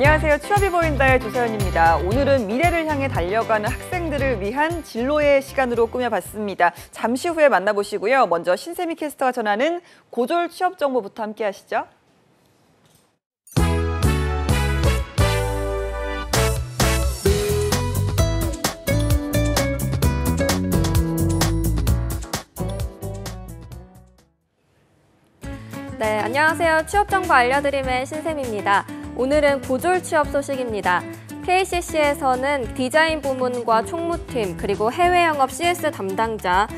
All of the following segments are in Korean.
안녕하세요. 취업이 보인다의 조서연입니다. 오늘은 미래를 향해 달려가는 학생들을 위한 진로의 시간으로 꾸며봤습니다. 잠시 후에 만나보시고요. 먼저 신세미 캐스터가 전하는 고졸 취업 정보부터 함께 하시죠. 네, 안녕하세요. 취업 정보 알려드림의 신샘입니다. 오늘은 고졸 취업 소식입니다. KCC에서는 디자인 부문과 총무팀, 그리고 해외 영업 CS 담당자,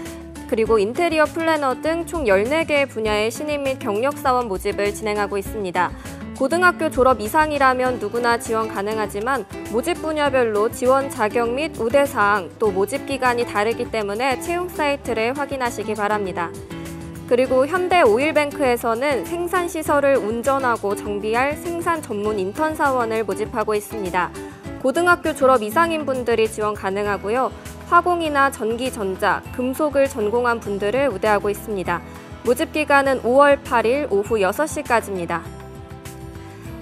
그리고 인테리어 플래너 등 총 14개의 분야의 신입 및 경력 사원 모집을 진행하고 있습니다. 고등학교 졸업 이상이라면 누구나 지원 가능하지만 모집 분야별로 지원 자격 및 우대 사항, 또 모집 기간이 다르기 때문에 채용 사이트를 확인하시기 바랍니다. 그리고 현대 오일뱅크에서는 생산시설을 운전하고 정비할 생산 전문 인턴 사원을 모집하고 있습니다. 고등학교 졸업 이상인 분들이 지원 가능하고요. 화공이나 전기, 전자, 금속을 전공한 분들을 우대하고 있습니다. 모집 기간은 5월 8일 오후 6시까지입니다.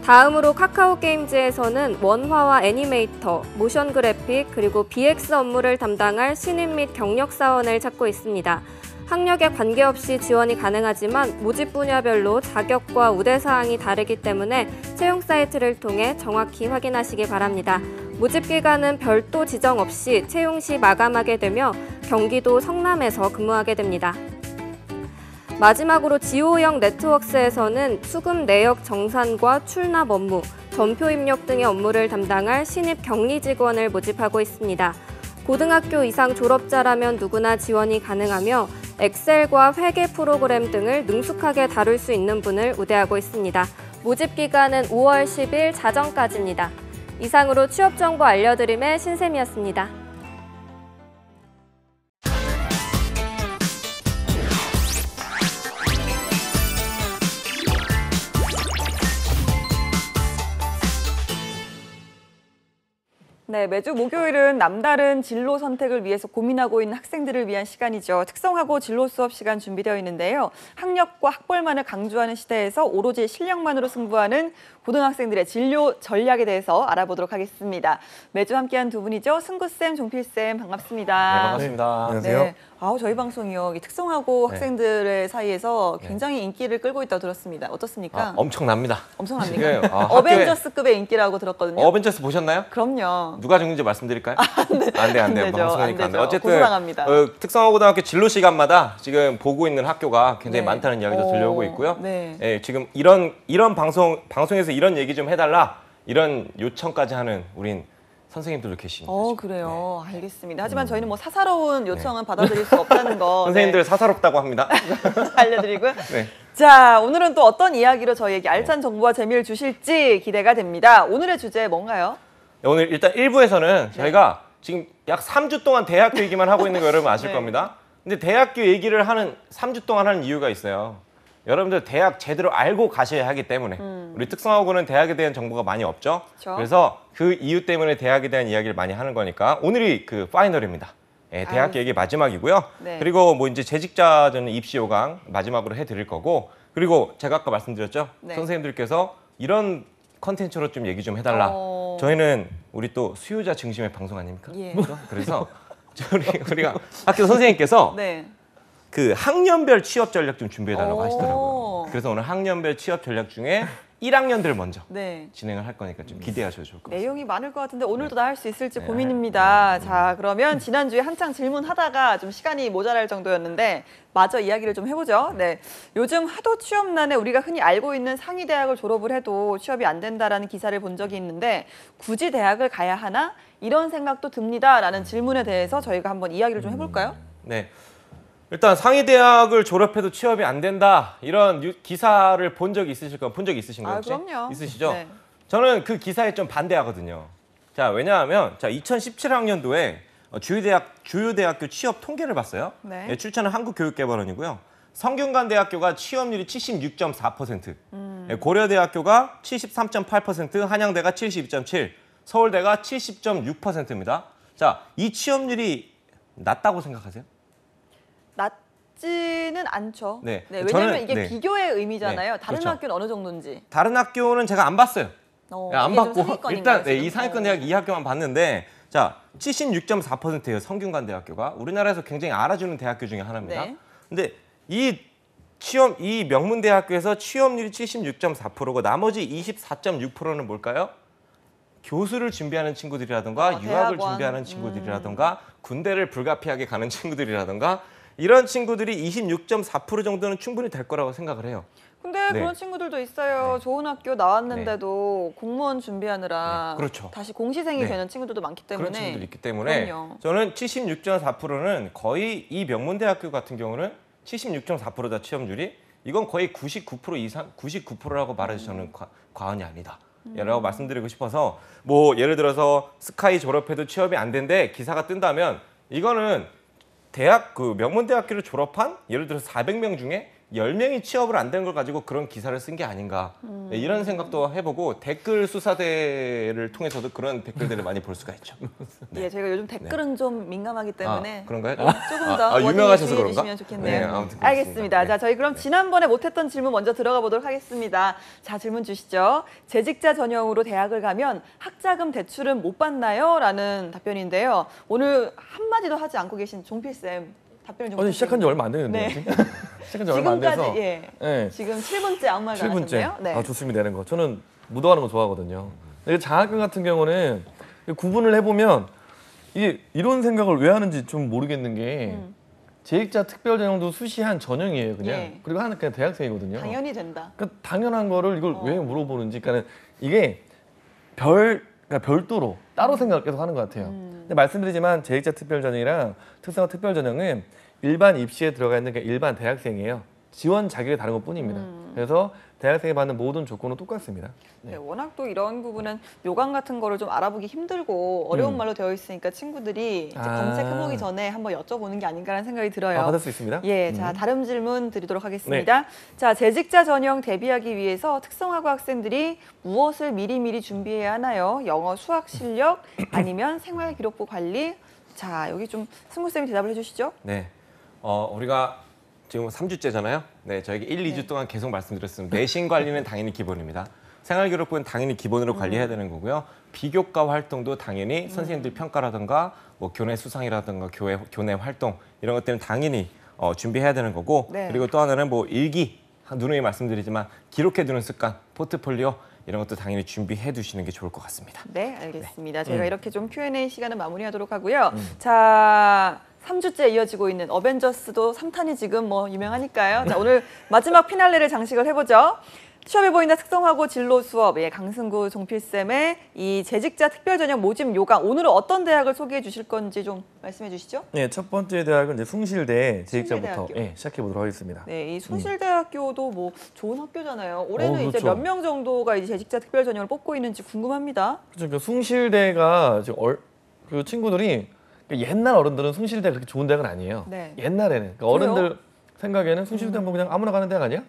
다음으로 카카오게임즈에서는 원화와 애니메이터, 모션 그래픽, 그리고 BX 업무를 담당할 신입 및 경력 사원을 찾고 있습니다. 학력에 관계없이 지원이 가능하지만 모집 분야별로 자격과 우대 사항이 다르기 때문에 채용 사이트를 통해 정확히 확인하시기 바랍니다. 모집 기간은 별도 지정 없이 채용 시 마감하게 되며 경기도 성남에서 근무하게 됩니다. 마지막으로 지오영 네트워크스에서는 수급 내역 정산과 출납 업무, 전표 입력 등의 업무를 담당할 신입 격리 직원을 모집하고 있습니다. 고등학교 이상 졸업자라면 누구나 지원이 가능하며 엑셀과 회계 프로그램 등을 능숙하게 다룰 수 있는 분을 우대하고 있습니다. 모집 기간은 5월 10일 자정까지입니다. 이상으로 취업 정보 알려드림의 신샘이었습니다. 네, 매주 목요일은 남다른 진로 선택을 위해서 고민하고 있는 학생들을 위한 시간이죠. 특성화고 진로 수업 시간 준비되어 있는데요. 학력과 학벌만을 강조하는 시대에서 오로지 실력만으로 승부하는 고등학생들의 진로 전략에 대해서 알아보도록 하겠습니다. 매주 함께한 두 분이죠. 승구쌤, 종필쌤 반갑습니다. 네, 반갑습니다. 안녕하세요. 네. 저희 방송이요. 특성화고 학생들의 사이에서 굉장히 인기를 끌고 있다고 들었습니다. 어떻습니까? 엄청납니다. 엄청납니까? 지금, 어벤져스급의 인기라고 들었거든요. 어벤져스 보셨나요? 그럼요. 누가 죽는지 말씀드릴까요? 안 돼. 안 되죠. 방송이니까 안 돼. 어쨌든 고소당합니다. 특성화고등학교 진로 시간마다 지금 보고 있는 학교가 굉장히 네. 많다는 이야기도 들려오고 있고요. 네. 예, 지금 이런 방송에서 이런 얘기 좀 해달라 이런 요청까지 하는 우린 선생님들도 계십니다. 그래요. 알겠습니다. 하지만 저희는 뭐 사사로운 요청은 받아들일 수 없다는 거 선생님들 사사롭다고 합니다. 알려드리고요. 네. 자, 오늘은 또 어떤 이야기로 저희에게 알찬 정보와 재미를 주실지 기대가 됩니다. 오늘의 주제 뭔가요? 오늘 일단 1부에서는 저희가 지금 약 3주 동안 대학교 얘기만 하고 있는 거 여러분 아실 겁니다. 근데 대학교 얘기를 하는 3주 동안 하는 이유가 있어요. 여러분들 대학 제대로 알고 가셔야 하기 때문에 우리 특성화고는 대학에 대한 정보가 많이 없죠. 그렇죠. 그래서 그 이유 때문에 대학에 대한 이야기를 많이 하는 거니까 오늘이 그 파이널입니다. 예, 대학 얘기 마지막이고요. 네. 그리고 뭐 이제 재직자는 입시 요강 마지막으로 해드릴 거고 그리고 제가 아까 말씀드렸죠. 네. 선생님들께서 이런 컨텐츠로 좀 얘기 좀 해달라. 저희는 우리 또 수요자 중심의 방송 아닙니까? 예. 그래서 우리가 학교 선생님께서 네. 그 학년별 취업 전략 좀 준비해달라고 오. 하시더라고요. 그래서 오늘 학년별 취업 전략 중에 1학년들 먼저 네. 진행을 할 거니까 좀 기대하셔도 좋을 것 같습니다. 내용이 많을 것 같은데 오늘도 다 할 수 있을지 고민입니다. 자, 그러면 지난주에 한창 질문하다가 좀 시간이 모자랄 정도였는데 마저 이야기를 좀 해보죠. 네, 요즘 하도 취업난에 우리가 흔히 알고 있는 상위 대학을 졸업을 해도 취업이 안 된다라는 기사를 본 적이 있는데 굳이 대학을 가야 하나? 이런 생각도 듭니다라는 질문에 대해서 저희가 한번 이야기를 좀 해볼까요? 네. 일단 상위 대학을 졸업해도 취업이 안 된다 이런 기사를 본 적이 있으실까요? 본 적이 있으신가요? 혹시? 그럼요. 있으시죠? 네. 저는 그 기사에 좀 반대하거든요. 자, 왜냐하면 2017학년도에 주요 대학교 취업 통계를 봤어요. 네. 예, 출처는 한국교육개발원이고요. 성균관대학교가 취업률이 76.4%, 고려대학교가 73.8%, 한양대가 72.7%, 서울대가 70.6%입니다. 자, 이 취업률이 낮다고 생각하세요? 낮지는 않죠. 네. 왜냐하면 저는, 이게 비교의 의미잖아요. 네. 다른 그렇죠. 학교는 어느 정도인지. 다른 학교는 제가 안 봤어요. 안 이게 좀 받고 상위권인가요, 일단 지금? 이 상위권 대학 이 학교만 봤는데 자 76.4%예요. 성균관 대학교가 우리나라에서 굉장히 알아주는 대학교 중에 하나입니다. 네. 근데 이 명문 대학교에서 취업률이 76.4%고 나머지 24.6%는 뭘까요? 교수를 준비하는 친구들이라든가 유학을 대학원. 준비하는 친구들이라든가 군대를 불가피하게 가는 친구들이라든가 이런 친구들이 26.4% 정도는 충분히 될 거라고 생각을 해요. 근데 네. 그런 친구들도 있어요. 좋은 학교 나왔는데도 공무원 준비하느라 네, 그렇죠. 다시 공시생이 네. 되는 친구들도 많기 때문에 그런 친구들이 있기 때문에 그럼요. 저는 76.4%는 거의 이 명문대학교 같은 경우는 76.4%다 취업률이 이건 거의 99% 이상 99%라고 말해도 저는 과언이 아니다. 라고 말씀드리고 싶어서 뭐 예를 들어서 스카이 졸업해도 취업이 안 된대 기사가 뜬다면 이거는 대학 그 명문대학교를 졸업한 예를 들어서 400명 중에 10명이 취업을 안 된 걸 가지고 그런 기사를 쓴 게 아닌가 네, 이런 생각도 해보고 댓글 수사대를 통해서도 그런 댓글들을 많이 볼 수가 있죠. 네. 예, 저희가 요즘 댓글은 좀 민감하기 때문에 그런가요? 조금 더 워딩을 유명하셔서 주의해 그런가? 주시면 좋겠네요. 네, 아무튼 그렇습니다. 알겠습니다. 네. 자, 저희 그럼 지난번에 못했던 질문 먼저 들어가 보도록 하겠습니다. 자, 질문 주시죠. 재직자 전형으로 대학을 가면 학자금 대출은 못 받나요? 라는 답변인데요. 오늘 한마디도 하지 않고 계신 종필쌤 답변을 좀 아니 시작한 지 얼마 안 됐는데 네. 시작한 지 얼마 안 돼서 지금까지 예. 네. 지금 7분째 아무 말도 안 7분째 하셨네요. 네. 좋습니다. 이런 거 저는 묻어가는 거 좋아하거든요. 근데 장학금 같은 경우는 구분을 해보면 이게 이런 생각을 왜 하는지 좀 모르겠는 게 재직자 특별 전형도 수시한 전형이에요 그냥. 예. 그리고 하는 그냥 대학생이거든요. 당연히 된다. 그러니까 당연한 거를 이걸 왜 물어보는지 그러니까 이게 그러니까 별도로 따로 생각을 계속 하는 것 같아요. 근데 말씀드리지만 재직자 특별 전형이랑 특성화 특별 전형은 일반 입시에 들어가 있는 게 일반 대학생이에요. 지원 자격이 다른 것 뿐입니다. 그래서 대학생이 받는 모든 조건은 똑같습니다. 네, 워낙 또 이런 부분은 요강 같은 거를 좀 알아보기 힘들고 어려운 말로 되어 있으니까 친구들이 이제 검색해보기 전에 한번 여쭤보는 게 아닌가라는 생각이 들어요. 받을 수 있습니다. 예, 자 다른 질문 드리도록 하겠습니다. 자 재직자 전형 대비하기 위해서 특성화고 학생들이 무엇을 미리미리 준비해야 하나요? 영어, 수학 실력 아니면 생활기록부 관리? 자 여기 좀 승구 쌤이 대답을 해주시죠. 네, 우리가 지금 3주째잖아요. 네, 저에게 1, 2주 동안 계속 말씀드렸습니다. 내신 관리는 당연히 기본입니다. 생활기록부는 당연히 기본으로 관리해야 되는 거고요. 비교과 활동도 당연히 선생님들 평가라든가 뭐 교내 수상이라든가 교내 활동 이런 것들은 당연히 준비해야 되는 거고 네. 그리고 또 하나는 뭐 일기 누누이 말씀드리지만 기록해두는 습관, 포트폴리오 이런 것도 당연히 준비해 두시는 게 좋을 것 같습니다. 네, 알겠습니다. 저희가 이렇게 좀 Q&A 시간을 마무리하도록 하고요. 자, 3주째 이어지고 있는 어벤져스도 3탄이 지금 뭐 유명하니까요. 자, 오늘 마지막 피날레를 장식을 해보죠. 취업해 보인다 특성화고 진로 수업, 예, 강승구 종필쌤의 이 재직자 특별전형 모집 요강. 오늘은 어떤 대학을 소개해 주실 건지 좀 말씀해 주시죠. 네, 첫 번째 대학은 이제 숭실대 재직자부터 숭실대학교. 시작해 보도록 하겠습니다. 네, 이 숭실대학교도 뭐 좋은 학교잖아요. 올해는 이제 그렇죠. 몇 명 정도가 이제 재직자 특별전형을 뽑고 있는지 궁금합니다. 그렇죠. 그 숭실대가 지금 그 친구들이 옛날 어른들은 숭실대가 그렇게 좋은 대학은 아니에요. 네. 옛날에는 그러니까 어른들 생각에는 숭실대 뭐 그냥 아무나 가는 대학 아니야?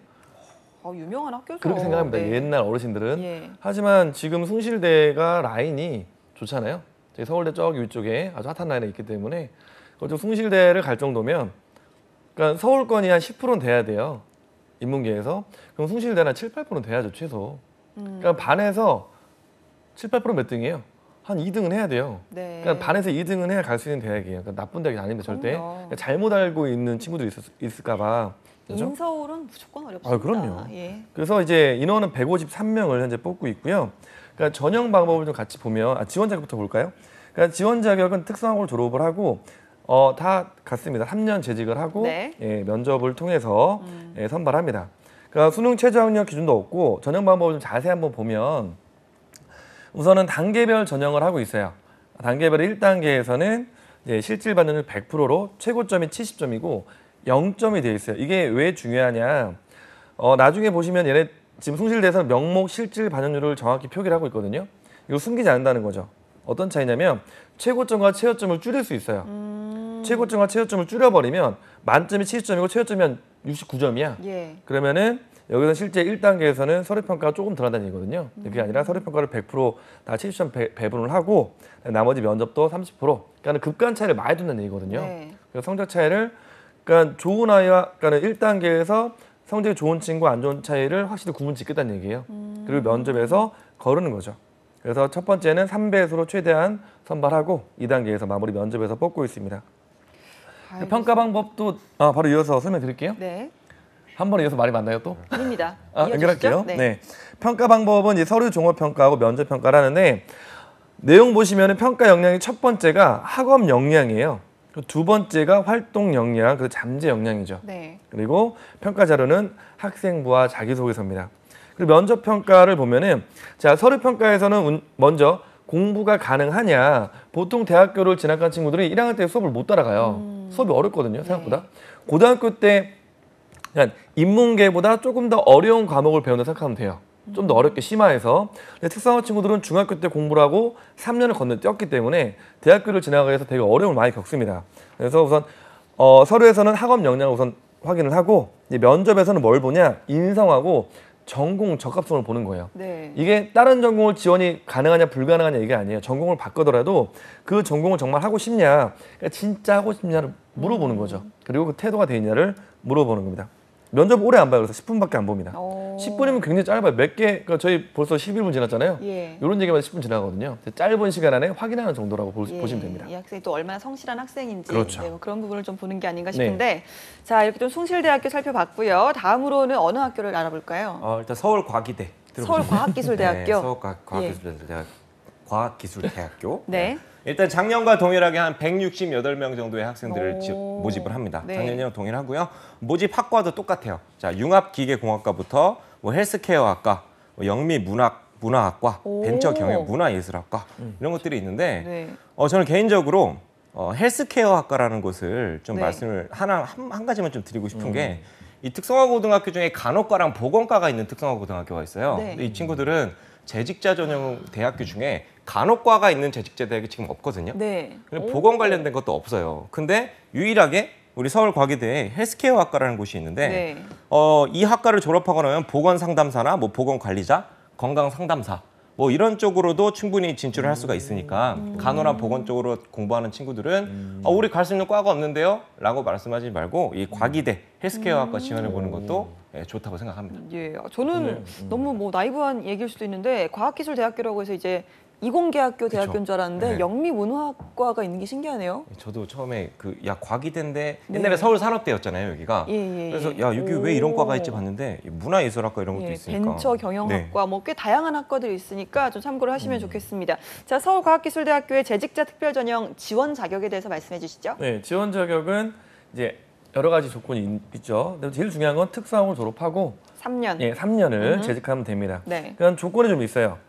유명한 학교죠. 그렇게 생각합니다. 네. 옛날 어르신들은. 예. 하지만 지금 숭실대가 라인이 좋잖아요. 저희 서울대 저기 위쪽에 아주 핫한 라인에 있기 때문에 그쪽 숭실대를 갈 정도면 그러니까 서울권이 한 10%는 돼야 돼요. 인문계에서. 그럼 숭실대는 한 7, 8%는 돼야죠, 최소. 그러니까 반에서 7, 8%몇 등이에요? 한 2등은 해야 돼요. 네. 그러니까 반에서 2등은 해야 갈 수 있는 대학이에요. 그러니까 나쁜 대학이 아닙니다, 절대. 그럼요. 그러니까 잘못 알고 있는 친구들이 있을까 봐. 그렇죠? 인서울은 무조건 어렵습니다. 그럼요. 예. 그래서 이제 인원은 153명을 현재 뽑고 있고요. 그러니까 전형 방법을 좀 같이 보면 지원 자격부터 볼까요? 그러니까 지원 자격은 특성화고를 졸업을 하고 다 같습니다. 3년 재직을 하고 네. 예, 면접을 통해서 예, 선발합니다. 그러니까 수능 최저학력 기준도 없고 전형 방법을 좀 자세히 한번 보면 우선은 단계별 전형을 하고 있어요. 단계별 1단계에서는 실질 반영률 100%로 최고점이 70점이고 0점이 돼 있어요. 이게 왜 중요하냐? 나중에 보시면 얘네 지금 숭실대에서 명목 실질 반영률을 정확히 표기를 하고 있거든요. 이거 숨기지 않는다는 거죠. 어떤 차이냐면 최고점과 최저점을 줄일 수 있어요. 최고점과 최저점을 줄여버리면 만점이 70점이고 최저점이 한 69점이야. 예. 그러면은 여기서 실제 1단계에서는 서류평가가 조금 덜하다는 얘기거든요. 그게 아니라 서류평가를 100%다 70점 배분을 하고 나머지 면접도 30%. 그러니까 급간 차이를 많이 둔다는 얘기거든요. 네. 그래서 성적 차이를 그러니까 좋은 아이와 그러니까 1단계에서 성적이 좋은 친구 안 좋은 차이를 확실히 구분 짓겠다는 얘기예요. 그리고 면접에서 거르는 거죠. 그래서 첫 번째는 3배수로 최대한 선발하고 2단계에서 마무리 면접에서 뽑고 있습니다. 평가 방법도 바로 이어서 설명드릴게요. 네, 한 번에 이어서 말이 많나요 또? 아닙니다. 연결할게요. 이어주시죠. 네. 평가 방법은 이제 서류 종합 평가하고 면접 평가를 하는데 내용 보시면은 평가 역량이 첫 번째가 학업 역량이에요. 두 번째가 활동 역량, 그리고 잠재 역량이죠. 네. 그리고 평가 자료는 학생부와 자기소개서입니다. 그리고 면접 평가를 보면은 자, 서류 평가에서는 먼저 공부가 가능하냐. 보통 대학교를 진학한 친구들이 1학년 때 수업을 못 따라가요. 수업이 어렵거든요, 생각보다. 고등학교 때 그냥 인문계보다 조금 더 어려운 과목을 배운다 생각하면 돼요. 좀 더 어렵게 심화해서. 근데 특성화 친구들은 중학교 때 공부를 하고 3년을 건너뛰었기 때문에 대학교를 진학하기 위해서 되게 어려움을 많이 겪습니다. 그래서 우선 서류에서는 학업 역량을 우선 확인을 하고 이제 면접에서는 뭘 보냐? 인성하고 전공 적합성을 보는 거예요. 네. 이게 다른 전공을 지원이 가능하냐 불가능하냐 이게 아니에요. 전공을 바꾸더라도 그 전공을 정말 하고 싶냐, 그러니까 진짜 하고 싶냐를 물어보는 거죠. 그리고 그 태도가 돼 있냐를 물어보는 겁니다. 면접 오래 안 봐요. 그래서 10분밖에 안 봅니다. 10분이면 굉장히 짧아요. 몇 개, 그러니까 저희 벌써 11분 지났잖아요. 예. 이런 얘기만 10분 지나거든요. 짧은 시간 안에 확인하는 정도라고 보시면 됩니다. 이 학생이 또 얼마나 성실한 학생인지 그렇죠. 네, 뭐 그런 부분을 좀 보는 게 아닌가 싶은데 자, 이렇게 좀 숭실대학교 살펴봤고요. 다음으로는 어느 학교를 알아볼까요? 일단 서울과기대. 서울과학기술대학교. 네, 서울과학기술대학. 과학기술대학교. 네. 일단 작년과 동일하게 한 168명 정도의 학생들을 모집을 합니다. 네. 작년이랑 동일하고요. 모집 학과도 똑같아요. 자, 융합기계공학과부터 뭐 헬스케어학과, 뭐 영미문화학과, 벤처경영, 문화예술학과 이런 것들이 있는데 네. 저는 개인적으로 헬스케어학과라는 곳을 좀 네. 말씀을 한 가지만 좀 드리고 싶은 게 이 특성화고등학교 중에 간호과랑 보건과가 있는 특성화고등학교가 있어요. 네. 근데 이 친구들은 재직자 전용 대학교 중에 간호과가 있는 재직자 대학이 지금 없거든요. 네. 보건 관련된 것도 없어요. 근데 유일하게 우리 서울과기대에 헬스케어 학과라는 곳이 있는데 네. 이 학과를 졸업하고 나면 보건 상담사나 뭐 보건 관리자, 건강 상담사 뭐 이런 쪽으로도 충분히 진출을 할 수가 있으니까 간호나 보건 쪽으로 공부하는 친구들은 우리 갈 수 있는 과가 없는데요? 라고 말씀하지 말고 이 과기대 헬스케어 학과 지원해 보는 것도 좋다고 생각합니다. 예, 저는 너무 뭐 나이브한 얘기일 수도 있는데 과학기술대학교라고 해서 이제 이공계학교 대학교인 줄 알았는데 네. 영미문화학과가 있는 게 신기하네요. 저도 처음에 과기대인데 네. 옛날에 서울산업대였잖아요, 여기가. 예. 그래서 여기 왜 이런 과가 있지 봤는데 문화예술학과 이런 것도 예, 있으니까. 벤처경영학과 뭐 꽤 다양한 학과들이 있으니까 좀 참고를 하시면 좋겠습니다. 자, 서울과학기술대학교의 재직자 특별전형 지원 자격에 대해서 말씀해 주시죠. 네, 지원 자격은 이제 여러 가지 조건이 있죠. 근데 제일 중요한 건 특성화고를 졸업하고 3년. 예, 3년을 재직하면 됩니다. 네. 그러니까 조건이 좀 있어요.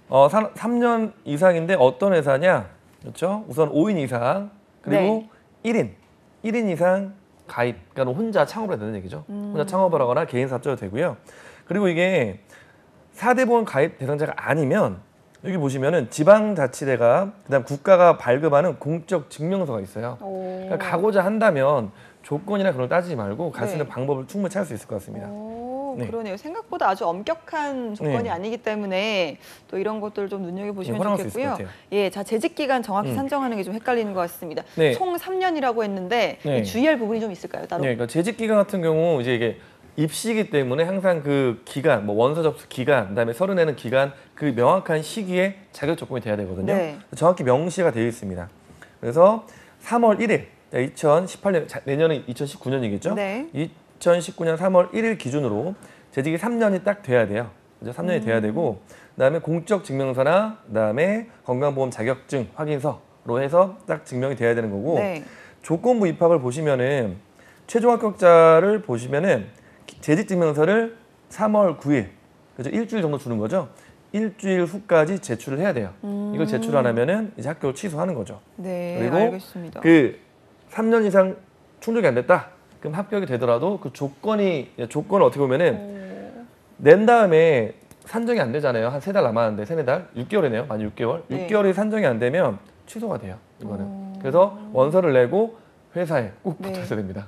3년 이상인데 어떤 회사냐? 그렇죠? 우선 5인 이상 그리고 네. 1인 이상 가입. 그러니까 혼자 창업을 해야 되는 얘기죠. 혼자 창업을 하거나 개인 사업자도 되고요. 그리고 이게 4대 보험 가입 대상자가 아니면 여기 보시면은 지방자치대가 그다음 국가가 발급하는 공적 증명서가 있어요. 그러니까 가고자 한다면 조건이나 그런 걸 따지지 말고 갈 수 있는 방법을 충분히 찾을 수 있을 것 같습니다. 네. 그러네요. 생각보다 아주 엄격한 조건이 네. 아니기 때문에 또 이런 것들을 좀 눈여겨보시면 활용할 수 있을 것 좋겠고요. 같아요. 예, 자, 재직 기간 정확히 산정하는 게 좀 헷갈리는 것 같습니다. 네. 총 3년이라고 했는데 네. 주의할 부분이 좀 있을까요? 따로? 네, 그러니까 재직 기간 같은 경우 이제 이게 입시이기 때문에 항상 그 기간, 뭐 원서 접수 기간, 그다음에 서류 내는 기간 그 명확한 시기에 자격 조건이 돼야 되거든요. 네. 정확히 명시가 되어 있습니다. 그래서 3월 1일, 2018년 내년은 2019년이겠죠? 네. 2019년 3월 1일 기준으로 재직이 3년이 딱 돼야 돼요. 이제 3년이 돼야 되고, 그다음에 공적 증명서나 그다음에 건강보험 자격증 확인서로 해서 딱 증명이 돼야 되는 거고, 네. 조건부 입학을 보시면은 최종 합격자를 보시면은 재직 증명서를 3월 9일, 그죠? 일주일 정도 주는 거죠. 일주일 후까지 제출을 해야 돼요. 이걸 제출 안 하면은 이제 학교를 취소하는 거죠. 네, 그리고 알겠습니다. 그 3년 이상 충족이 안 됐다. 그럼 합격이 되더라도 그 조건을 어떻게 보면은 낸 다음에 산정이 안 되잖아요. 한 3달 남았는데 3-4달? 6개월이네요. 만 6개월. 네. 6개월이 산정이 안 되면 취소가 돼요. 이거는. 그래서 원서를 내고 회사에 꼭 네. 붙어 있어야 됩니다.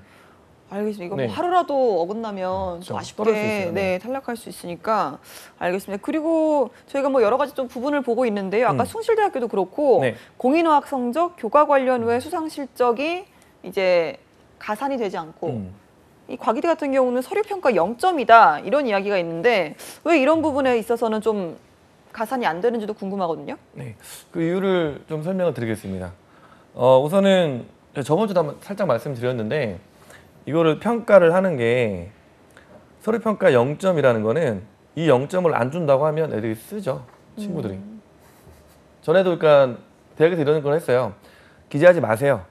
알겠습니다. 이거 네. 뭐 하루라도 어긋나면 떨어질 좀 수 아쉽게 있어요. 네. 탈락할 수 있으니까 알겠습니다. 그리고 저희가 뭐 여러 가지 좀 부분을 보고 있는데요. 아까 숭실대학교도 그렇고 네. 공인어학 성적, 교과 관련 외 수상 실적이 이제 가산이 되지 않고 이 과기대 같은 경우는 서류 평가 0점이다 이런 이야기가 있는데 왜 이런 부분에 있어서는 좀 가산이 안 되는지도 궁금하거든요. 네, 그 이유를 좀 설명을 드리겠습니다. 우선은 저번 주도 한번 살짝 말씀드렸는데 이거를 평가를 하는 게 서류 평가 0점이라는 거는 이 0점을 안 준다고 하면 애들이 쓰죠. 친구들이. 전에도 그러니까 대학에서 이런 걸 했어요. 기재하지 마세요.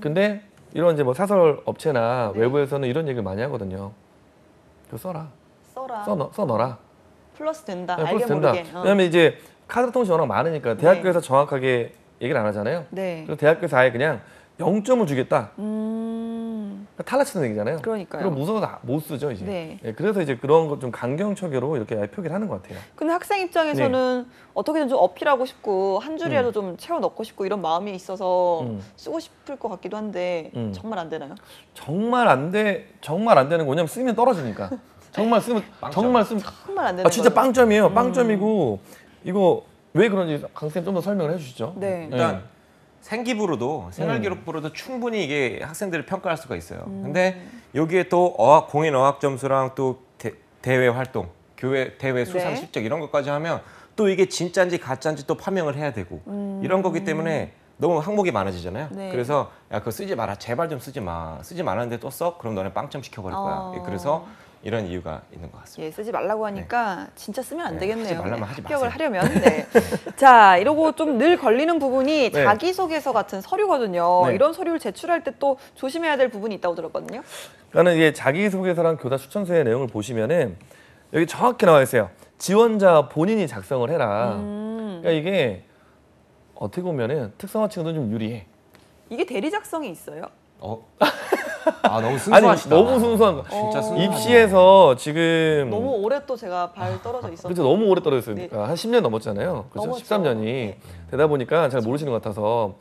근데 이런 이제 뭐 사설 업체나 네. 외부에서는 이런 얘기를 많이 하거든요. 그거 써라. 써라. 써넣어라. 플러스 된다. 네, 알게 플러스 된다. 모르게. 왜냐면 이제 카드 통신이 워낙 많으니까 대학교에서 정확하게 얘기를 안 하잖아요. 네. 그래서 대학교에서 아예 그냥 0점을 주겠다. 탈락치는 얘기잖아요. 그러니까요. 그럼 무서워서 못 쓰죠 이제. 네. 예, 그래서 이제 그런 거 좀 강경처계로 이렇게 표기를 하는 것 같아요. 근데 학생 입장에서는 네. 어떻게든 좀 어필하고 싶고 한 줄이라도 좀 채워 넣고 싶고 이런 마음이 있어서 쓰고 싶을 것 같기도 한데 정말 안 되나요? 정말 안 되는 거 뭐냐면 쓰면 떨어지니까. 정말 쓰면 정말 쓰면 정말 안 되는 진짜 거예요. 빵점이에요. 빵점이고 이거 왜 그런지 강 쌤 좀 더 설명을 해주시죠. 네. 일단 생기부로도 생활기록부로도 충분히 이게 학생들을 평가할 수가 있어요. 근데 여기에 또 공인 어학 점수랑 또 대외 활동, 교회 대외 수상 네. 실적 이런 것까지 하면 또 이게 진짜인지 가짜인지 또 파명을 해야 되고 이런 거기 때문에 너무 항목이 많아지잖아요. 네. 그래서 야 그거 쓰지 마라, 제발 좀 쓰지 마. 쓰지 말았는데 또 써? 그럼 너네 빵점 시켜버릴 거야. 예, 그래서 이런 이유가 있는 것 같습니다. 예, 쓰지 말라고 하니까 진짜 쓰면 안 네, 되겠네요. 하지 말라면 네, 하지 합격을 마세요. 하려면. 네. 자, 이러고 좀 늘 걸리는 부분이 네. 자기소개서 같은 서류거든요. 네. 이런 서류를 제출할 때 또 조심해야 될 부분이 있다고 들었거든요. 그러니까는 이게 자기소개서랑 교사 추천서의 내용을 보시면은 여기 정확히 나와 있어요. 지원자 본인이 작성을 해라. 그러니까 이게 어떻게 보면은 특성화 친구들은 좀 유리해. 이게 대리 작성이 있어요? 너무 순수하시다. 아니 너무 순수한 거. 진짜 순수하다. 입시에서 지금 너무 오래 또 제가 발 떨어져 있었어요. 그렇죠. 너무 오래 떨어졌으니까 한 10년 넘었잖아요. 그렇죠. 넘었죠. 13년이 네. 되다 보니까 잘 모르시는 것 같아서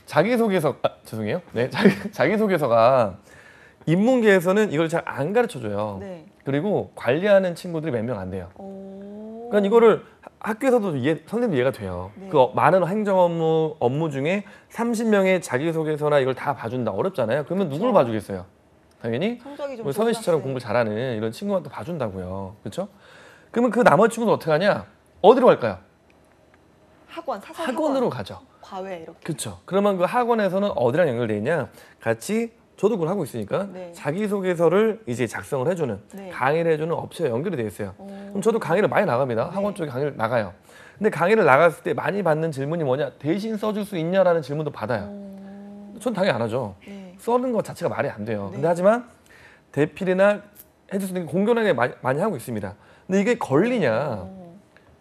자기소개서 죄송해요. 네, 자기소개서가 인문계에서는 이걸 잘 안 가르쳐 줘요. 네. 그리고 관리하는 친구들이 몇 명 안 돼요. 오. 그러니까 이거를 학교에서도 선생님도 이해가 돼요. 네. 그 많은 행정 업무 중에 30명의 자기소개서나 이걸 다 봐준다. 어렵잖아요. 그러면 누굴 봐주겠어요? 당연히 성적이 좀 우리 서현 씨처럼 좋은 공부 잘하는 이런 친구한테 봐준다고요. 그렇죠? 그러면 그 나머지 친구는 어떻게 하냐? 어디로 갈까요? 학원, 사설 학원으로 학원, 가죠. 과외 이렇게. 그렇죠. 그러면 그 학원에서는 어디랑 연결돼 있냐? 같이 저도 그걸 하고 있으니까 네. 자기소개서를 이제 작성을 해주는 네. 강의를 해주는 업체와 연결이 되어 있어요. 그럼 저도 강의를 많이 나갑니다. 학원 쪽에 강의를 나가요. 근데 강의를 나갔을 때 많이 받는 질문이 뭐냐? 대신 써줄 수 있냐라는 질문도 받아요. 전 당연히 안 하죠. 네. 써는 것 자체가 말이 안 돼요. 네. 근데 하지만 대필이나 해줄 수 있는 게 공견하게 많이 하고 있습니다. 근데 이게 걸리냐?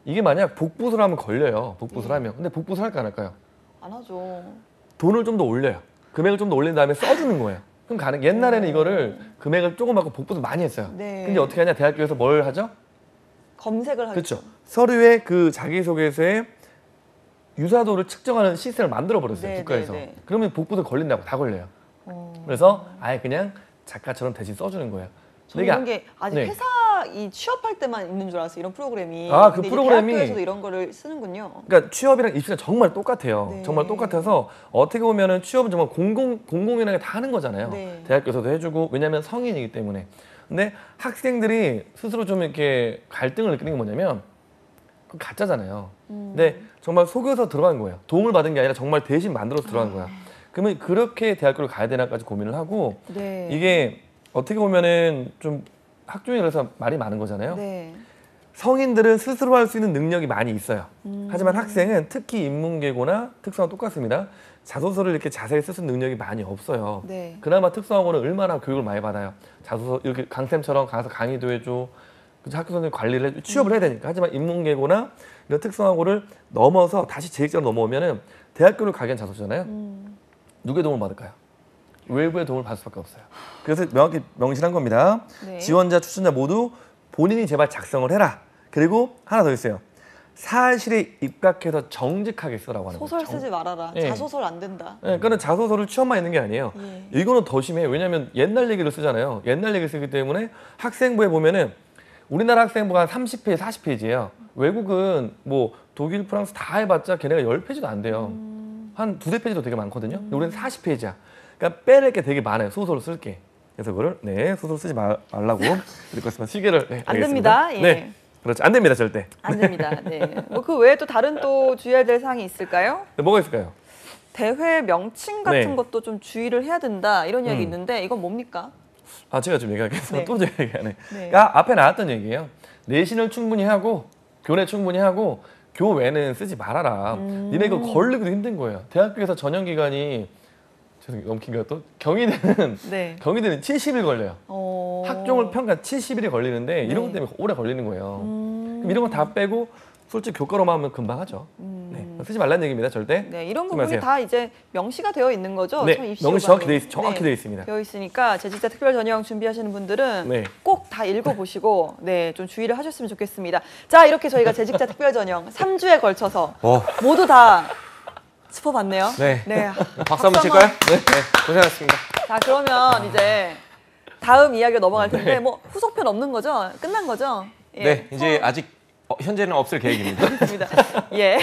이게 만약 복붙을 하면 걸려요. 복붙을 하면. 근데 복붙을 할까 안 할까요? 안 하죠. 돈을 좀 더 올려요. 금액을 좀 더 올린 다음에 써주는 거예요. 그럼 가능. 옛날에는 이거를 금액을 조금 받고 복붙을 많이 했어요. 네. 근데 어떻게 하냐? 대학교에서 뭘 하죠? 검색을 하죠. 그렇죠. 서류에 그 자기소개서에 유사도를 측정하는 시스템을 만들어 버렸어요. 네, 국가에서. 네, 네. 그러면 복붙을 걸린다고 다 걸려요. 그래서 아예 그냥 작가처럼 대신 써주는 거예요. 저는 이게 이런 게 아직 네. 회사 이 취업할 때만 있는 줄 알았어요. 이런 프로그램이. 아, 그 근데 이제 프로그램이- 대학교에서도 이런 거를 쓰는군요. 그러니까 취업이랑 입시랑 정말 똑같아요. 네. 정말 똑같아서 어떻게 보면은 취업은 정말 공공연하게 다 하는 거잖아요. 네. 대학교에서도 해주고 왜냐하면 성인이기 때문에. 근데 학생들이 스스로 좀 이렇게 갈등을 느끼는 게 뭐냐면 그 가짜잖아요. 근데 정말 속여서 들어간 거예요. 도움을 받은 게 아니라 정말 대신 만들어서 들어간 거야. 그러면 그렇게 대학교를 가야 되나까지 고민을 하고 네. 이게 어떻게 보면은 좀 학종이 그래서 말이 많은 거잖아요. 네. 성인들은 스스로 할 수 있는 능력이 많이 있어요. 하지만 학생은 특히 인문계고나 특성화 똑같습니다. 자소서를 이렇게 자세히 쓸 수 있는 능력이 많이 없어요. 네. 그나마 특성화고는 얼마나 교육을 많이 받아요. 자소서 이렇게 강쌤처럼 가서 강의도 해줘. 그래서 학교 선생님 관리를 해줘. 취업을 해야 되니까. 하지만 인문계고나 이런 특성화고를 넘어서 다시 재직자로 넘어오면은 대학교를 가기엔 자소서잖아요. 누구의 도움을 받을까요? 외부의 도움을 받을 수밖에 없어요. 그래서 명확히 명시한 겁니다. 네. 지원자, 추천자 모두 본인이 제발 작성을 해라. 그리고 하나 더 있어요. 사실에 입각해서 정직하게 쓰라고 하는 소설 거예요. 쓰지 말아라. 네. 자소설 안 된다. 네, 그러니까 자소서를 취업만 있는 게 아니에요. 예. 이거는 더 심해요. 왜냐하면 옛날 얘기를 쓰잖아요. 옛날 얘기를 쓰기 때문에 학생부에 보면은 우리나라 학생부가 한 30페이지, 40페이지예요. 외국은 뭐 독일, 프랑스 다 해봤자 걔네가 10페이지도 안 돼요. 한 두세 페이지도 되게 많거든요. 근데 우리는 40페이지야. 그러니까 빼낼 게 되게 많아요. 소설을 쓸 게. 그래서 그거를 소설 쓰지 말라고 드릴 것 같습니다. 시계를 안 알겠습니다. 됩니다. 예. 네. 그렇죠. 안 됩니다, 절대. 안 됩니다. 네. 뭐 그 외에 또 다른 또 주의해야 될 사항이 있을까요? 네, 뭐가 있을까요? 대회 명칭 같은 네. 것도 좀 주의를 해야 된다 이런 이야기 음. 있는데 이건 뭡니까? 아, 제가 좀 얘기하겠습니다. 네. 또 제가 얘기하네. 네. 그러니까 앞에 나왔던 얘기예요. 내신을 충분히 하고 교내 충분히 하고 교외는 쓰지 말아라. 니네 이거 걸리기도 힘든 거예요. 대학교에서 전형 기간이 죄송해요. 넘긴가요 또? 경희대는 네. 경희대는 70일 걸려요. 학종을 평가 70일이 걸리는데 이런 것 때문에 오래 걸리는 거예요. 그럼 이런 거 다 빼고 솔직히 교과로만 하면 금방 하죠. 네. 쓰지 말라는 얘기입니다, 절대. 네, 이런 쓰지 부분이 마세요. 다 이제 명시가 되어 있는 거죠. 네, 참 입시 명시 요강에. 정확히 되어 있습니다. 되어 있으니까 재직자 특별 전형 준비하시는 분들은 네. 꼭 다 읽어보시고 네, 좀 주의를 하셨으면 좋겠습니다. 자, 이렇게 저희가 재직자 특별 전형 3주에 걸쳐서 모두 다 짚어봤네요. 네. 네. 박수 한번 칠까요? 네. 고생하셨습니다. 자, 그러면 이제 다음 이야기로 넘어갈 텐데 뭐 후속편 없는 거죠? 끝난 거죠? 예. 네, 이제 아직 현재는 없을 계획입니다. 그렇습니다. 예,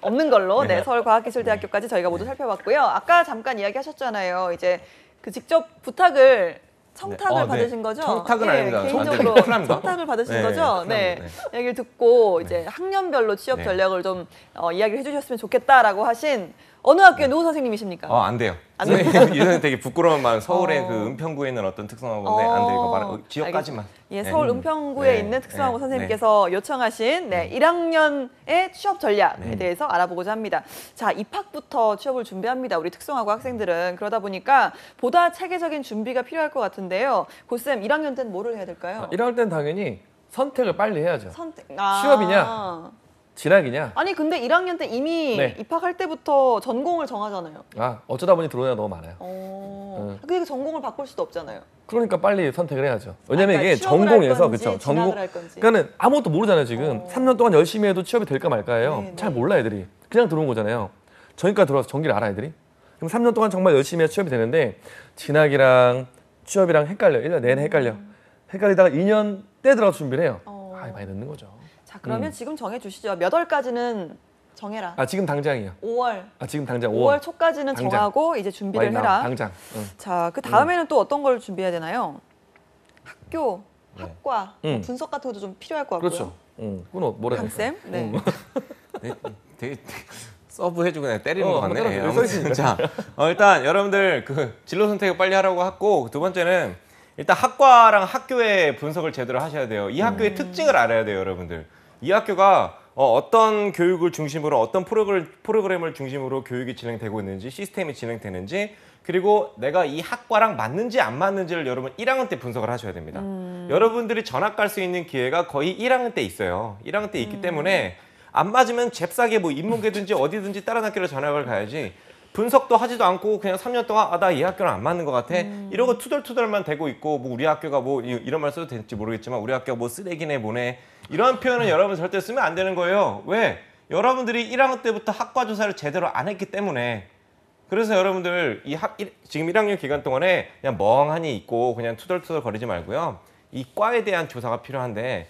없는 걸로 네, 네. 서울과학기술대학교까지 저희가 모두 살펴봤고요. 아까 잠깐 이야기하셨잖아요. 이제 그 직접 부탁을 청탁을 네. 받으신 거죠? 청탁은 아닙니다. 개인적으로 안 됩니다. 청탁을 받으신 네, 거죠? 네. 네. 얘기를 듣고 이제 학년별로 취업 네. 전략을 좀 이야기를 해주셨으면 좋겠다라고 하신 어느 학교의 누구 선생님이십니까? 안 돼요. 안 돼요? 이거는 되게 부끄러운 마음. 서울의 그 은평구에 있는 어떤 특성화고인데 안 돼요. 이거 말 지역까지만. 예, 네. 서울 은평구에 네. 있는 특성화고 네. 선생님께서 요청하신 1학년의 취업 전략에 네. 대해서 알아보고자 합니다. 자, 입학부터 취업을 준비합니다. 우리 특성화고 학생들은. 그러다 보니까 보다 체계적인 준비가 필요할 것 같은데요. 고쌤, 1학년 때는 뭐를 해야 될까요? 1학년 때는 당연히 선택을 빨리 해야죠. 선택. 취업이냐? 진학이냐? 아니, 근데 1학년 때 이미 네. 입학할 때부터 전공을 정하잖아요. 어쩌다 보니 들어오는 데가 너무 많아요. 근데 그 전공을 바꿀 수도 없잖아요. 그러니까 빨리 선택을 해야죠. 왜냐면 그러니까 이게 취업을 할 전공에서 건지, 그렇죠. 진학을 할 건지. 그러니까는 아무것도 모르잖아요, 지금. 3년 동안 열심히 해도 취업이 될까 말까예요. 네, 잘 네. 몰라 애들이. 그냥 들어온 거잖아요. 저기까지 들어와서 전기를 알아 애들이. 그럼 3년 동안 정말 열심히 해서 취업이 되는데 진학이랑 취업이랑 헷갈려. 1년 내내 헷갈려. 헷갈리다가 2년 때 들어가서 준비를 해요. 많이 늦는 거죠. 자, 그러면 지금 정해주시죠. 몇 월까지는 정해라. 지금 당장이요. 5월. 지금 당장 5월 초까지는 당장. 정하고 이제 준비를 많이 해라. 나와, 당장. 응. 자, 그 다음에는 또 어떤 걸 준비해야 되나요? 학교, 네. 학과, 응. 분석 같은 것도 좀 필요할 것 같고요. 그렇죠. 그건 뭐라 해야 강쌤? 네. 네, 되게 서브 해주고 그냥 때리는 것 같네. 때려줘. 아무튼 써 있으니까. 자, 일단 여러분들 그 진로 선택을 빨리 하라고 했고 두 번째는 일단 학과랑 학교의 분석을 제대로 하셔야 돼요. 이 학교의 특징을 알아야 돼요, 여러분들. 이 학교가 어떤 교육을 중심으로 어떤 프로그램을 중심으로 교육이 진행되고 있는지 시스템이 진행되는지 그리고 내가 이 학과랑 맞는지 안 맞는지를 여러분 1학년 때 분석을 하셔야 됩니다. 여러분들이 전학 갈 수 있는 기회가 거의 1학년 때 있어요. 1학년 때 있기 때문에 안 맞으면 잽싸게 뭐 인문계든지 어디든지 다른 학교로 전학을 가야지 분석도 하지도 않고 그냥 3년 동안 나 이 학교랑 안 맞는 것 같아 이러고 투덜투덜만 대고 있고 뭐 우리 학교가 뭐 이런 말 써도 될지 모르겠지만 우리 학교가 뭐 쓰레기네 뭐네 이런 표현은 여러분 절대 쓰면 안 되는 거예요. 왜? 여러분들이 1학년 때부터 학과 조사를 제대로 안 했기 때문에 그래서 여러분들 지금 1학년 기간 동안에 그냥 멍하니 있고 그냥 투덜투덜 거리지 말고요. 이 과에 대한 조사가 필요한데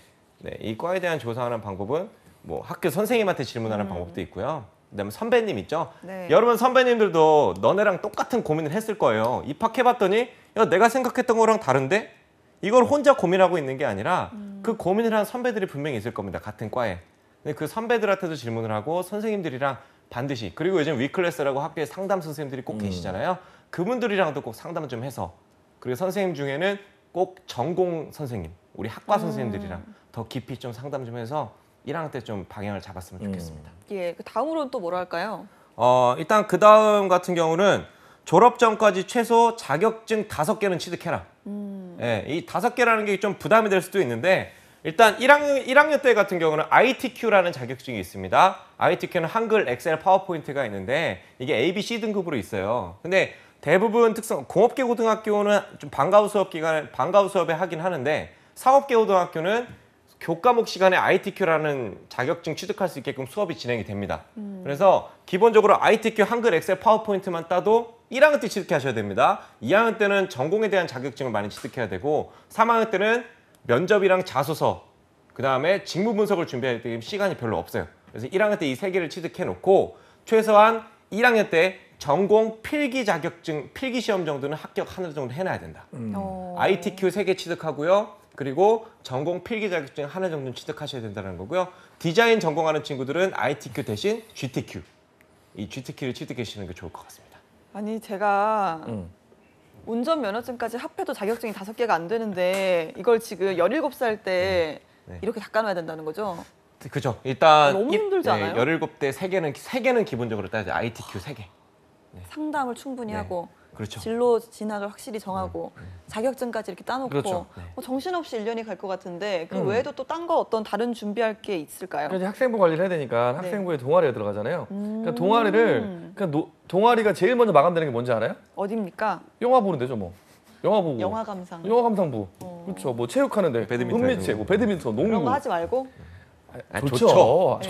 이 과에 대한 조사하는 방법은 뭐 학교 선생님한테 질문하는 방법도 있고요. 그다음에 선배님 있죠. 네. 여러분 선배님들도 너네랑 똑같은 고민을 했을 거예요. 입학해봤더니 야, 내가 생각했던 거랑 다른데? 이걸 혼자 고민하고 있는 게 아니라 그 고민을 한 선배들이 분명히 있을 겁니다. 같은 과에. 근데 그 선배들한테도 질문을 하고 선생님들이랑 반드시 그리고 요즘 위클래스라고 학교에 상담 선생님들이 꼭 계시잖아요. 그분들이랑도 꼭 상담 좀 해서 그리고 선생님 중에는 꼭 전공 선생님, 우리 학과 선생님들이랑 더 깊이 좀 상담 좀 해서 1학년 때 좀 방향을 잡았으면 좋겠습니다. 예, 그 다음으로는 또 뭐라 할까요? 일단 그 다음 같은 경우는 졸업 전까지 최소 자격증 5개는 취득해라. 예, 이 5개라는 게 좀 부담이 될 수도 있는데 일단 1학년 때 같은 경우는 ITQ라는 자격증이 있습니다. ITQ는 한글, 엑셀, 파워포인트가 있는데 이게 A, B, C 등급으로 있어요. 근데 대부분 공업계 고등학교는 좀 방과후 수업에 하긴 하는데 사업계 고등학교는 교과목 시간에 ITQ라는 자격증 취득할 수 있게끔 수업이 진행이 됩니다. 그래서 기본적으로 ITQ, 한글, 엑셀, 파워포인트만 따도 1학년 때 취득하셔야 됩니다. 2학년 때는 전공에 대한 자격증을 많이 취득해야 되고 3학년 때는 면접이랑 자소서, 그 다음에 직무 분석을 준비할 때 시간이 별로 없어요. 그래서 1학년 때 이 3개를 취득해 놓고 최소한 1학년 때 전공 필기 자격증, 필기 시험 정도는 합격 하나 정도 해놔야 된다. ITQ 3개 취득하고요. 그리고 전공 필기 자격증 하나 정도는 취득하셔야 된다는 거고요. 디자인 전공하는 친구들은 ITQ 대신 GTQ. 이 GTQ를 취득하시는 게 좋을 것 같습니다. 아니 제가 운전면허증까지 합해도 자격증이 5개가 안 되는데 이걸 지금 17살 때 네. 이렇게 닦아놔야 된다는 거죠? 그죠. 일단 너무 힘들지 않아요? 17대 3개는 기본적으로 따야죠. ITQ 3개. 상담을 충분히 네. 하고 그렇죠. 진로 진학을 확실히 정하고 자격증까지 이렇게 따놓고 그렇죠. 네. 정신없이 1년이 갈 것 같은데 그 외에도 또 딴 거 어떤 다른 준비할 게 있을까요? 그러니까 이제 학생부 관리를 해야 되니까 학생부에 동아리가 들어가잖아요. 그러니까 동아리를 동아리가 제일 먼저 마감되는 게 뭔지 알아요? 어디입니까? 영화 보는 데죠, 뭐. 영화 보고. 영화 감상. 영화 감상부. 그렇죠. 뭐 체육하는데, 배드민턴 은미체, 뭐 배드민턴, 농구. 그런 거 하지 말고. 좋죠.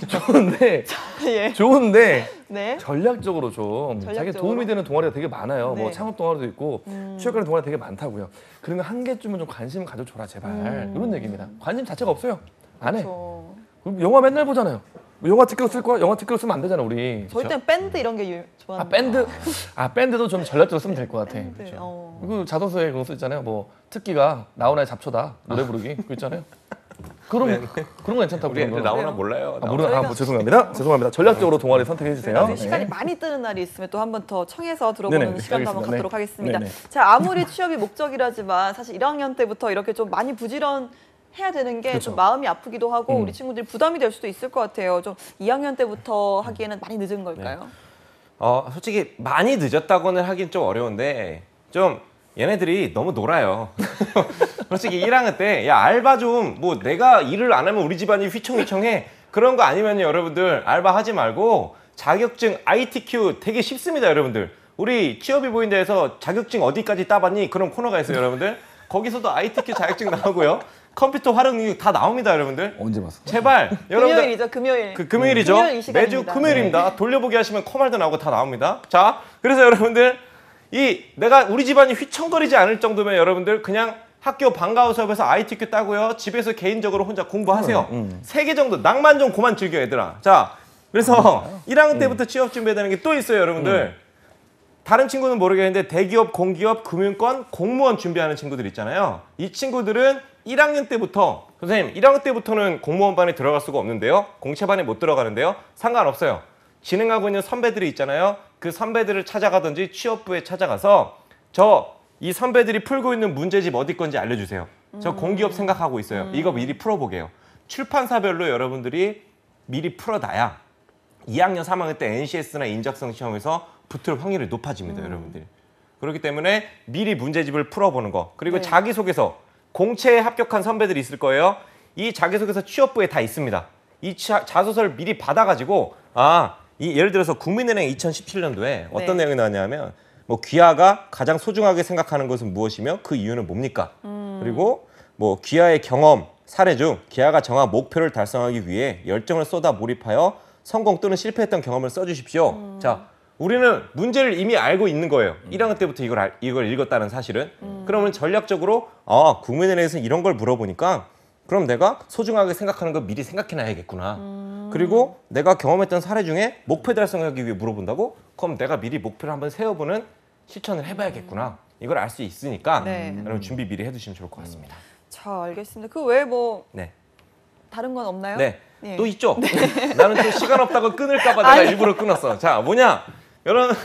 좋은데 예. 좋은데 네. 전략적으로 좀 자기 전략적으로? 도움이 되는 동아리가 되게 많아요. 네. 뭐 창업 동아리도 있고 취업하는 동아리 되게 많다고요. 그러면 한 개쯤은 좀 관심 가져줘라 제발. 이런 얘기입니다. 관심 자체가 없어요. 안 해. 저... 그럼 영화 맨날 보잖아요. 뭐 영화 티켓 쓸 거야? 영화 티켓 쓰면 안 되잖아 우리. 저희 때는 밴드 이런 게 좋아하는데. 밴드도 좀 전략적으로 쓰면 될 것 같아. 밴드, 그 자소서에 그거 써 있잖아요. 뭐 특기가 나훈아의 잡초다 노래 부르기 그거 있잖아요. 그런 거 괜찮다고 우리 애들 그런 거. 나오나 몰라요. 뭐 죄송합니다. 전략적으로 동아리 선택해 주세요. 나중에 시간이 많이 뜨는 날이 있으면 또 한 번 더 청해서 들어보는 네네, 시간도 한번 알겠습니다. 갖도록 네. 하겠습니다. 네네. 자, 아무리 취업이 목적이라지만 사실 1학년 때부터 이렇게 좀 많이 부지런해야 되는 게 좀 그렇죠. 마음이 아프기도 하고 우리 친구들이 부담이 될 수도 있을 것 같아요. 좀 2학년 때부터 하기에는 많이 늦은 걸까요? 솔직히 많이 늦었다고는 하긴 좀 어려운데 좀 얘네들이 너무 놀아요. 솔직히 1학년 때 야 알바 좀 뭐 내가 일을 안 하면 우리 집안이 휘청휘청해 그런 거 아니면요 여러분들 알바 하지 말고 자격증 ITQ 되게 쉽습니다 여러분들. 우리 취업이 보인다에서 자격증 어디까지 따봤니 그런 코너가 있어요 여러분들. 거기서도 ITQ 자격증 나오고요. 컴퓨터 활용 능력 다 나옵니다 여러분들. 언제 봤어? 제발 여러분들 금요일이죠, 금요일. 금요일이죠. 금요일 이 시간입니다. 매주 금요일입니다. 돌려보기 하시면 컴활도 나오고 다 나옵니다. 자, 그래서 여러분들 내가 우리 집안이 휘청거리지 않을 정도면 여러분들 그냥 학교 방과후 수업에서 ITQ 따고요. 집에서 개인적으로 혼자 공부하세요. 3개 정도 낭만 좀 그만 즐겨 얘들아. 자, 그래서 1학년 때부터 취업 준비해야 되는 게 또 있어요 여러분들. 다른 친구는 모르겠는데 대기업, 공기업, 금융권, 공무원 준비하는 친구들 있잖아요. 이 친구들은 1학년 때부터 선생님 1학년 때부터는 공무원반에 들어갈 수가 없는데요. 공채반에 못 들어가는데요. 상관없어요. 진행하고 있는 선배들이 있잖아요. 그 선배들을 찾아가든지 취업부에 찾아가서 이 선배들이 풀고 있는 문제집 어디 건지 알려주세요. 저 공기업 생각하고 있어요. 이거 미리 풀어보게요. 출판사별로 여러분들이 미리 풀어놔야 2학년, 3학년 때 NCS나 인적성 시험에서 붙을 확률이 높아집니다. 여러분들. 그렇기 때문에 미리 문제집을 풀어보는 거. 그리고 네. 자기소개서. 공채에 합격한 선배들이 있을 거예요. 이 자기소개서 취업부에 다 있습니다. 이 자소서를 미리 받아가지고 예를 들어서 국민은행 2017년도에 어떤 네. 내용이 나왔냐면 뭐 귀하가 가장 소중하게 생각하는 것은 무엇이며 그 이유는 뭡니까? 그리고 뭐 귀하의 경험, 사례 중 귀하가 정한 목표를 달성하기 위해 열정을 쏟아 몰입하여 성공 또는 실패했던 경험을 써주십시오. 자, 우리는 문제를 이미 알고 있는 거예요. 1학년 때부터 이걸 읽었다는 사실은. 그러면 전략적으로 국민은행에서 이런 걸 물어보니까 그럼 내가 소중하게 생각하는 거 미리 생각해놔야겠구나. 그리고 내가 경험했던 사례 중에 목표 달성하기 위해 물어본다고? 그럼 내가 미리 목표를 한번 세워보는 실천을 해봐야겠구나. 이걸 알 수 있으니까 네. 여러분 준비 미리 해두시면 좋을 것 같습니다. 자, 알겠습니다. 그 외에 뭐 네. 다른 건 없나요? 네. 예. 또 있죠? 나는 또 시간 없다고 끊을까봐 내가 일부러 끊었어. 자, 뭐냐? 여러분.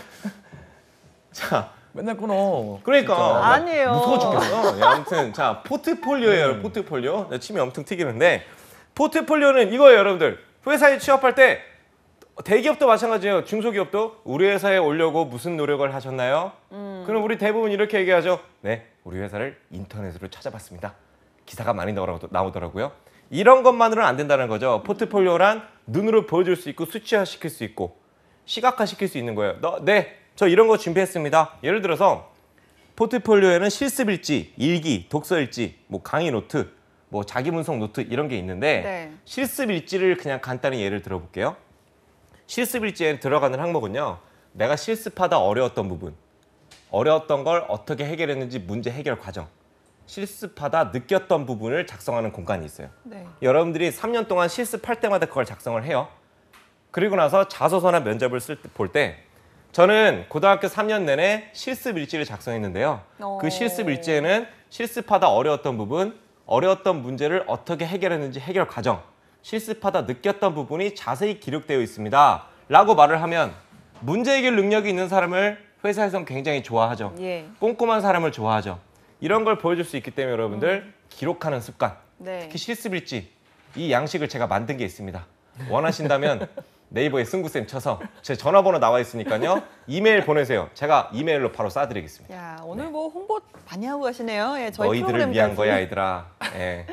자, 맨날 끊어. 그러니까. 아니에요. 무서워 죽겠어. 야, 아무튼 자 포트폴리오예요. 포트폴리오. 내 침이 엄청 튀기는데 포트폴리오는 이거예요, 여러분들. 회사에 취업할 때 대기업도 마찬가지예요. 중소기업도 우리 회사에 오려고 무슨 노력을 하셨나요? 그럼 우리 대부분 이렇게 얘기하죠. 네, 우리 회사를 인터넷으로 찾아봤습니다. 기사가 많이 나오더라고요. 이런 것만으로는 안 된다는 거죠. 포트폴리오란 눈으로 보여줄 수 있고 수치화시킬 수 있고 시각화시킬 수 있는 거예요. 네, 저 이런 거 준비했습니다. 예를 들어서 포트폴리오에는 실습일지, 일기, 독서일지, 뭐 강의 노트, 뭐 자기 분석 노트 이런 게 있는데 네. 실습일지를 그냥 간단히 예를 들어볼게요. 실습일지에 들어가는 항목은요. 내가 실습하다 어려웠던 부분, 어려웠던 걸 어떻게 해결했는지 문제 해결 과정, 실습하다 느꼈던 부분을 작성하는 공간이 있어요. 네. 여러분들이 3년 동안 실습할 때마다 그걸 작성을 해요. 그리고 나서 자소서나 면접을 볼 때 저는 고등학교 3년 내내 실습 일지를 작성했는데요. 그 실습 일지에는 실습하다 어려웠던 부분, 어려웠던 문제를 어떻게 해결했는지 해결 과정, 실습하다 느꼈던 부분이 자세히 기록되어 있습니다. 라고 말을 하면 문제 해결 능력이 있는 사람을 회사에서는 굉장히 좋아하죠. 예. 꼼꼼한 사람을 좋아하죠. 이런 걸 보여줄 수 있기 때문에 여러분들 기록하는 습관, 네. 특히 실습일지 이 양식을 제가 만든 게 있습니다. 원하신다면 네이버에 승구쌤 쳐서 제 전화번호 나와 있으니까요. 이메일 보내세요. 제가 이메일로 바로 쏴드리겠습니다. 야, 오늘 뭐 홍보 많이 하고 가시네요. 예, 저희 너희들을 프로그램까지. 위한 거야, 얘들아. 예.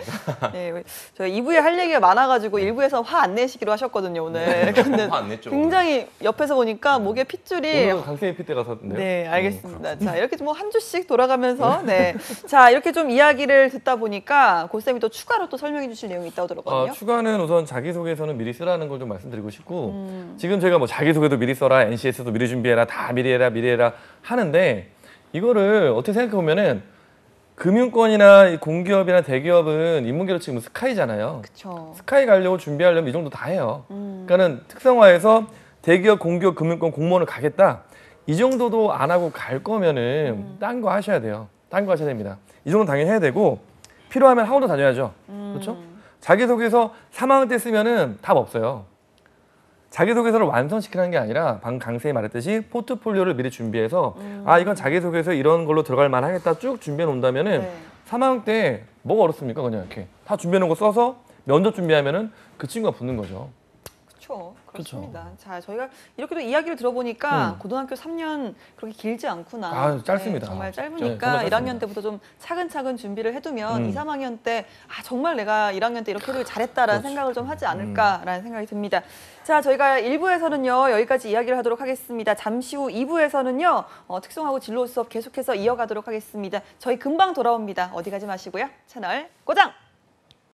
네, 저희 2부에 할 얘기가 많아가지고 1부에서 화 안 내시기로 하셨거든요, 오늘. 근데 화안 냈죠, 굉장히 옆에서 보니까 목에 핏줄이. 오늘 강세희 PT 가서인데요. 네, 알겠습니다. 자, 이렇게 뭐 한 주씩 돌아가면서, 네. 자, 이렇게 좀 이야기를 듣다 보니까 고쌤이 또 추가로 또 설명해 주실 내용이 있다고 들었거든요. 추가는 우선 자기소개서는 미리 쓰라는 걸 좀 말씀드리고 싶고 지금 제가 뭐 자기소개도 미리 써라, NCS도 미리 준비해라, 다 미리 해라 하는데 이거를 어떻게 생각해 보면은 금융권이나 이 공기업이나 대기업은 인문계로 지금 스카이잖아요. 그렇죠. 스카이 가려고 준비하려면 이 정도 다 해요. 그러니까는 특성화해서 대기업, 공기업, 금융권 공무원을 가겠다. 이 정도도 안 하고 갈 거면은 딴 거 하셔야 돼요. 딴 거 하셔야 됩니다. 이 정도 당연히 해야 되고 필요하면 학원도 다녀야죠. 그렇죠? 자기소개서 3학년 때 쓰면은 답 없어요. 자기소개서를 완성시키는 게 아니라 방금 강세희 말했듯이 포트폴리오를 미리 준비해서 아 이건 자기소개서 이런 걸로 들어갈 만하겠다 쭉 준비해 놓는다면은 네. 3학년 때 뭐가 어렵습니까? 그냥 이렇게 다 준비해 놓은 거 써서 면접 준비하면은 그 친구가 붙는 거죠. 그렇죠. 그렇습니다. 자, 저희가 이렇게도 이야기를 들어보니까 고등학교 3년 그렇게 길지 않구나. 아, 짧습니다. 네, 정말 네, 짧으니까 정말 1학년 짧습니다. 때부터 좀 차근차근 준비를 해두면 2, 3학년 때 아, 정말 내가 1학년 때 이렇게 잘했다라는 생각을 좀 하지 않을까라는 생각이 듭니다. 자, 저희가 1부에서는요. 여기까지 이야기를 하도록 하겠습니다. 잠시 후 2부에서는요. 특성화고 진로 수업 계속해서 이어가도록 하겠습니다. 저희 금방 돌아옵니다. 어디 가지 마시고요. 채널 고정!